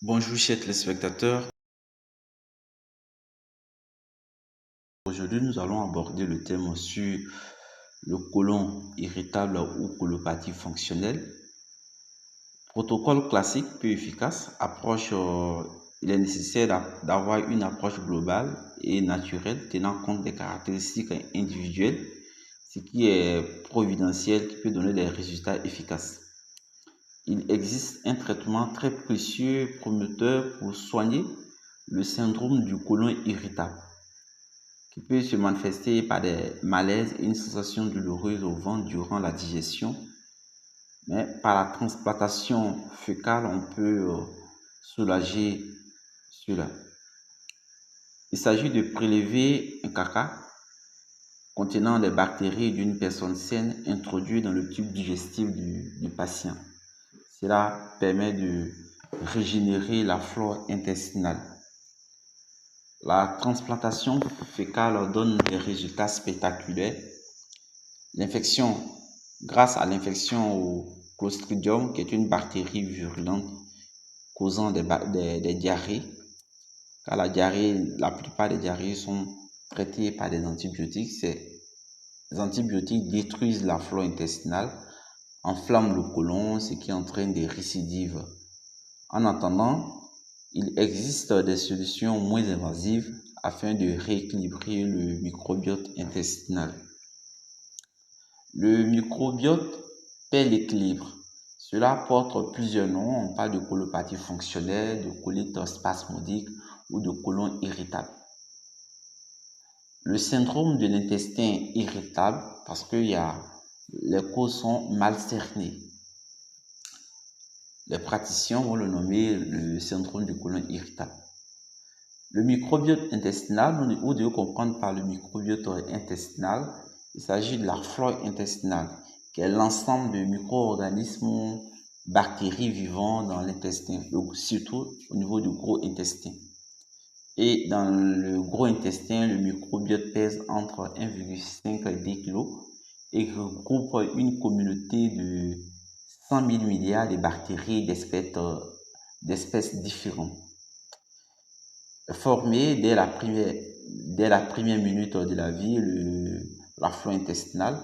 Bonjour chers téléspectateurs, aujourd'hui nous allons aborder le thème sur le côlon irritable ou colopathie fonctionnelle. Protocole classique peu efficace, il est nécessaire d'avoir une approche globale et naturelle tenant compte des caractéristiques individuelles, ce qui est providentiel qui peut donner des résultats efficaces. Il existe un traitement très précieux prometteur pour soigner le syndrome du côlon irritable, qui peut se manifester par des malaises et une sensation douloureuse au ventre durant la digestion. Mais par la transplantation fécale, on peut soulager cela. Il s'agit de prélever un caca contenant des bactéries d'une personne saine introduit dans le tube digestif du patient. Cela permet de régénérer la flore intestinale. La transplantation fécale donne des résultats spectaculaires. L'infection, grâce à l'infection au Clostridium, qui est une bactérie virulente causant des diarrhées, car la plupart des diarrhées sont traitées par des antibiotiques. Ces antibiotiques détruisent la flore intestinale, enflamment le côlon, ce qui entraîne des récidives. En attendant, il existe des solutions moins invasives afin de rééquilibrer le microbiote intestinal. Le microbiote perd l'équilibre. Cela porte plusieurs noms. On parle de colopathie fonctionnelle, de colite spasmodique ou de côlon irritable. Le syndrome de l'intestin irritable, parce que les causes sont mal cernées. Les praticiens vont le nommer le syndrome du côlon irritable. Le microbiote intestinal, vous devez comprendre par le microbiote intestinal, il s'agit de la flore intestinale, qui est l'ensemble de micro-organismes, bactéries vivant dans l'intestin, surtout au niveau du gros intestin. Et dans le gros intestin, le microbiote pèse entre 1,5 et 2 kg et regroupe une communauté de 100 000 milliards de bactéries d'espèces différentes. Formé dès la première minute de la vie, la flore intestinale,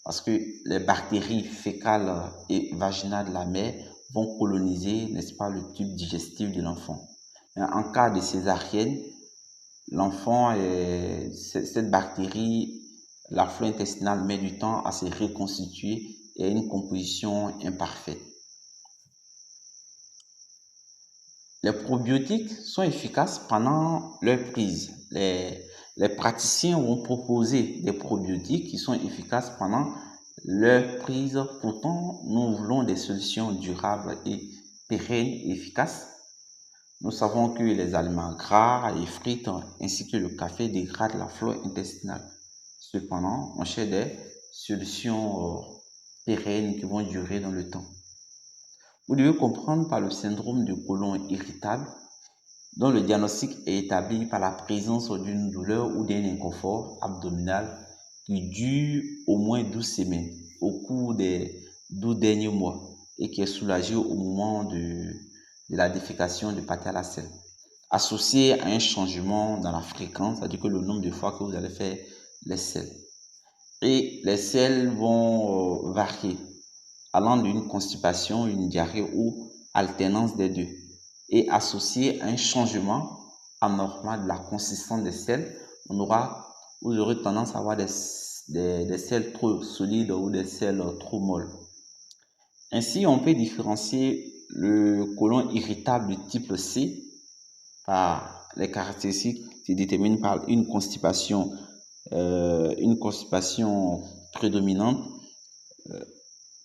parce que les bactéries fécales et vaginales de la mère vont coloniser, n'est-ce pas, le tube digestif de l'enfant. En cas de césarienne, cette bactérie, la flore intestinale met du temps à se reconstituer et a une composition imparfaite. Les probiotiques sont efficaces pendant leur prise. Les praticiens vont proposer des probiotiques qui sont efficaces pendant leur prise. Pourtant, nous voulons des solutions durables et pérennes et efficaces. Nous savons que les aliments gras et frites ainsi que le café dégradent la flore intestinale. Cependant, on cherche des solutions pérennes qui vont durer dans le temps. Vous devez comprendre par le syndrome du côlon irritable, dont le diagnostic est établi par la présence d'une douleur ou d'un inconfort abdominal qui dure au moins 12 semaines au cours des 12 derniers mois et qui est soulagé au moment de la défécation du pâté à la selle, associé à un changement dans la fréquence, c'est-à-dire que le nombre de fois que vous allez faire les selles. Et les selles vont varier, allant d'une constipation, une diarrhée ou alternance des deux, et associé à un changement anormal de la consistance des selles, vous aurez tendance à avoir des selles trop solides ou des selles trop molles. Ainsi, on peut différencier le côlon irritable de type C par les caractéristiques qui déterminent par une constipation prédominante,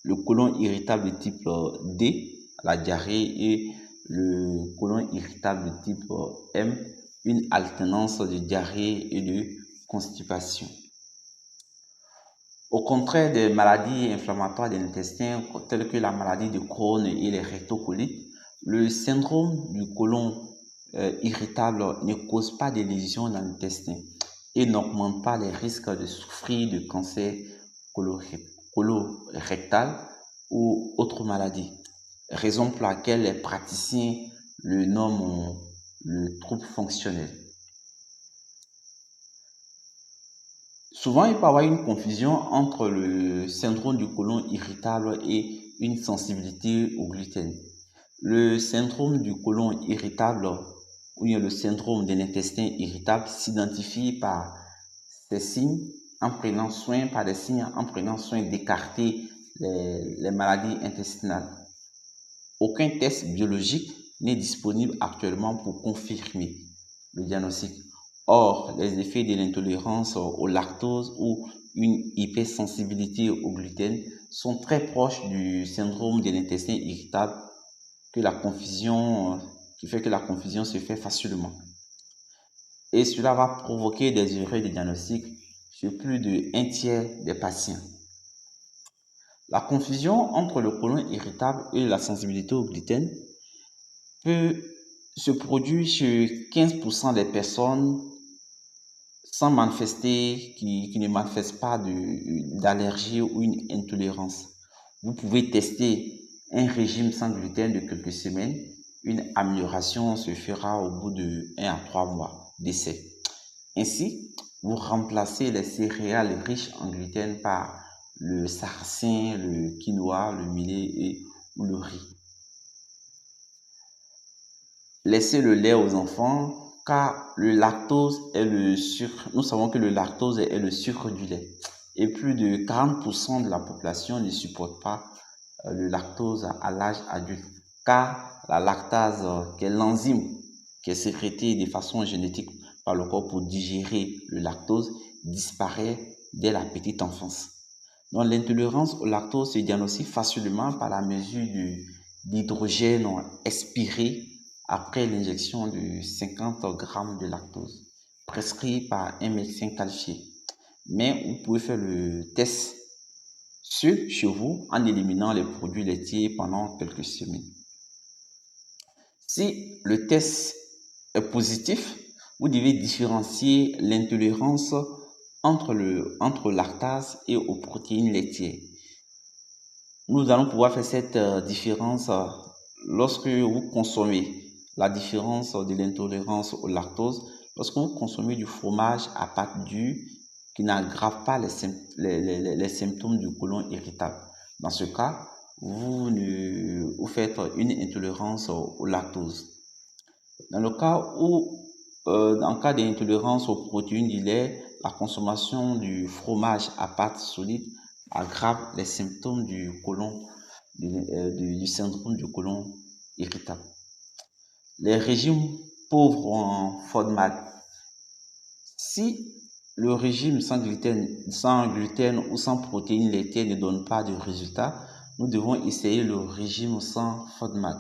le côlon irritable de type D, la diarrhée, et le côlon irritable de type M, une alternance de diarrhée et de constipation. Au contraire des maladies inflammatoires de l'intestin, telles que la maladie de Crohn et les rectocolites, le syndrome du côlon irritable ne cause pas de lésions dans l'intestin et n'augmente pas les risques de souffrir de cancer colorectal ou autres maladies. Raison pour laquelle les praticiens le nomment le trouble fonctionnel. Souvent, il peut y avoir une confusion entre le syndrome du côlon irritable et une sensibilité au gluten. Le syndrome du côlon irritable ou bien le syndrome de l'intestin irritable s'identifie par des signes en prenant soin, par des signes en prenant soin d'écarter les maladies intestinales. Aucun test biologique n'est disponible actuellement pour confirmer le diagnostic. Or, les effets de l'intolérance au lactose ou une hypersensibilité au gluten sont très proches du syndrome de l'intestin irritable qui fait que la confusion se fait facilement. Et cela va provoquer des erreurs de diagnostic chez plus de 1/3 des patients. La confusion entre le côlon irritable et la sensibilité au gluten peut se produire chez 15% des personnes sans manifester, qui ne manifestent pas d'allergie ou une intolérance. Vous pouvez tester un régime sans gluten de quelques semaines. Une amélioration se fera au bout de 1 à 3 mois d'essai. Ainsi, vous remplacez les céréales riches en gluten par le sarrasin, le quinoa, le millet ou le riz. Laissez le lait aux enfants car le lactose est le sucre. Nous savons que le lactose est le sucre du lait. Et plus de 40% de la population ne supporte pas le lactose à l'âge adulte. Car la lactase, qui est l'enzyme qui est sécrétée de façon génétique par le corps pour digérer le lactose, disparaît dès la petite enfance. Donc l'intolérance au lactose se diagnostique facilement par la mesure d'hydrogène expiré après l'injection de 50 grammes de lactose, prescrit par un médecin qualifié. Mais vous pouvez faire le test seul chez vous en éliminant les produits laitiers pendant quelques semaines. Si le test est positif, vous devez différencier l'intolérance entre lactase et aux protéines laitières. Nous allons pouvoir faire cette différence lorsque vous consommez la différence de l'intolérance au lactose, lorsque vous consommez du fromage à pâte dure qui n'aggrave pas les symptômes du côlon irritable. Dans ce cas, vous faites une intolérance au lactose. En cas d'intolérance aux protéines du lait, la consommation du fromage à pâte solide aggrave les symptômes du syndrome du côlon irritable. Les régimes pauvres en FODMAP. Si le régime sans gluten ou sans protéines laitières ne donne pas de résultat, nous devons essayer le régime sans FODMAP,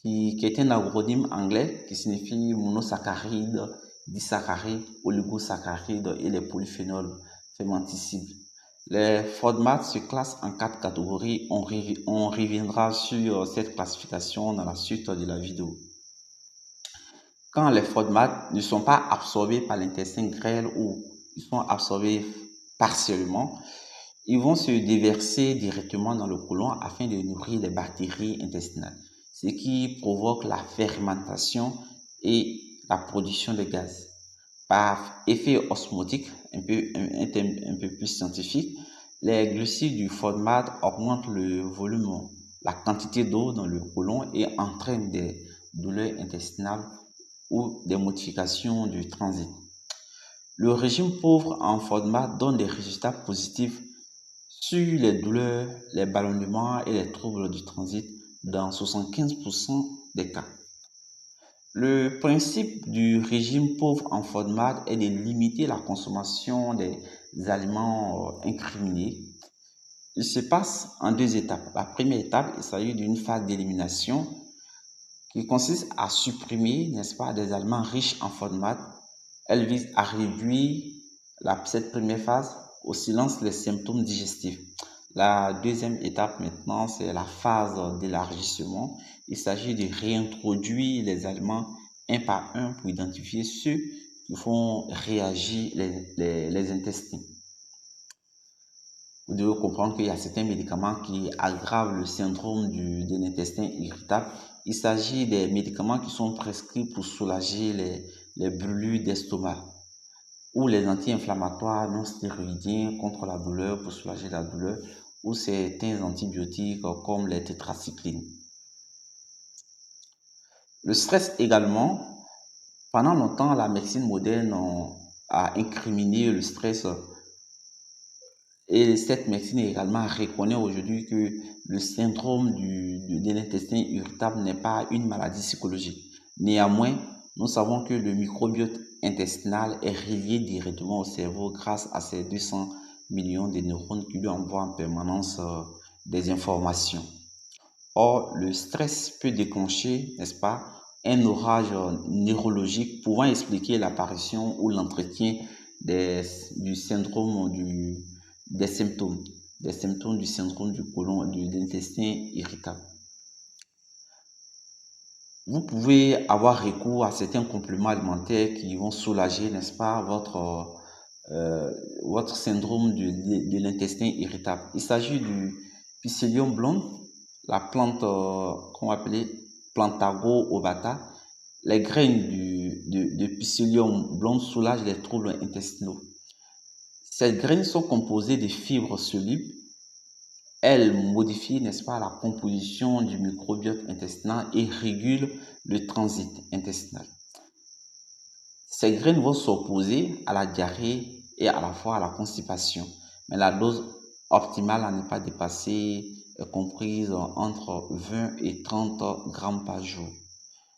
qui est un acronyme anglais qui signifie monosaccharides, disaccharides, oligosaccharides et les polyphénols fermentescibles. Les FODMAP se classent en 4 catégories. On reviendra sur cette classification dans la suite de la vidéo. Quand les FODMAP ne sont pas absorbés par l'intestin grêle ou ils sont absorbés partiellement, ils vont se déverser directement dans le côlon afin de nourrir les bactéries intestinales, ce qui provoque la fermentation et la production de gaz. Par effet osmotique, un peu plus scientifique, les glucides du FODMAP augmentent le volume, la quantité d'eau dans le côlon et entraînent des douleurs intestinales ou des modifications du transit. Le régime pauvre en FODMAP donne des résultats positifs sur les douleurs, les ballonnements et les troubles du transit dans 75% des cas. Le principe du régime pauvre en FODMAP est de limiter la consommation des aliments incriminés. Il se passe en 2 étapes. La première étape, il s'agit d'une phase d'élimination qui consiste à supprimer, n'est-ce pas, des aliments riches en FODMAP. Elle vise à réduire cette première phase au silence les symptômes digestifs. La deuxième étape maintenant, c'est la phase d'élargissement. Il s'agit de réintroduire les aliments un par un pour identifier ceux qui font réagir les intestins. Vous devez comprendre qu'il y a certains médicaments qui aggravent le syndrome de l'intestin irritable Il s'agit des médicaments qui sont prescrits pour soulager les brûlures d'estomac ou les anti-inflammatoires non stéroïdiens contre la douleur pour soulager la douleur ou certains antibiotiques comme les tétracyclines. Le stress également, pendant longtemps, la médecine moderne a incriminé le stress et cette médecine également reconnaît aujourd'hui que le syndrome de l'intestin irritable n'est pas une maladie psychologique. Néanmoins, nous savons que le microbiote intestinal est relié directement au cerveau grâce à ces 200 millions de neurones qui lui envoient en permanence des informations. Or, le stress peut déclencher, n'est-ce pas, un orage neurologique pouvant expliquer l'apparition ou l'entretien du syndrome des symptômes du syndrome du côlon, de l'intestin irritable. Vous pouvez avoir recours à certains compléments alimentaires qui vont soulager, n'est-ce pas, votre syndrome de l'intestin irritable. Il s'agit du Psyllium blonde, la plante qu'on va appeler Plantago ovata. Les graines de Psyllium blonde soulagent les troubles intestinaux. Ces graines sont composées de fibres solubles. Elles modifient, n'est-ce pas, la composition du microbiote intestinal et régulent le transit intestinal. Ces graines vont s'opposer à la diarrhée et à la fois à la constipation. Mais la dose optimale à ne pas dépasser est comprise entre 20 et 30 grammes par jour.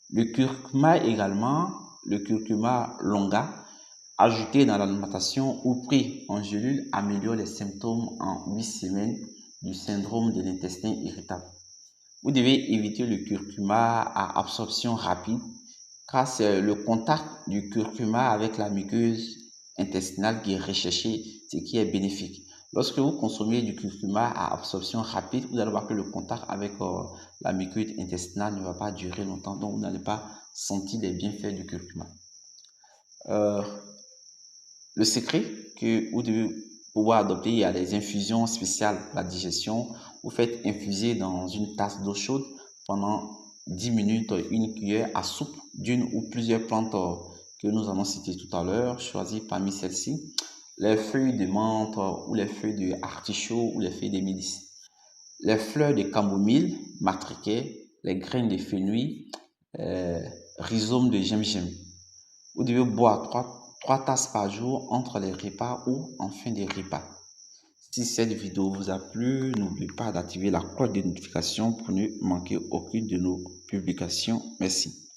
Le curcuma également, le curcuma longa, ajouté dans l'alimentation ou pris en gélule, améliore les symptômes en 8 semaines du syndrome de l'intestin irritable. Vous devez éviter le curcuma à absorption rapide car c'est le contact du curcuma avec la muqueuse intestinale qui est recherché, ce qui est bénéfique. Lorsque vous consommez du curcuma à absorption rapide, vous allez voir que le contact avec la muqueuse intestinale ne va pas durer longtemps, donc vous n'allez pas sentir les bienfaits du curcuma. Le secret que vous devez pouvoir adopter, il y a les infusions spéciales pour la digestion. Vous faites infuser dans une tasse d'eau chaude pendant 10 minutes une cuillère à soupe d'une ou plusieurs plantes que nous allons citer tout à l'heure. Choisis parmi celles-ci les feuilles de menthe ou les feuilles de artichaut ou les feuilles de mélisse, les fleurs de camomille, matricaire, les graines de fenouil, rhizome de gingembre. Vous devez boire 3 tasses par jour entre les repas ou en fin de repas. Si cette vidéo vous a plu, n'oubliez pas d'activer la cloche de notification pour ne manquer aucune de nos publications. Merci.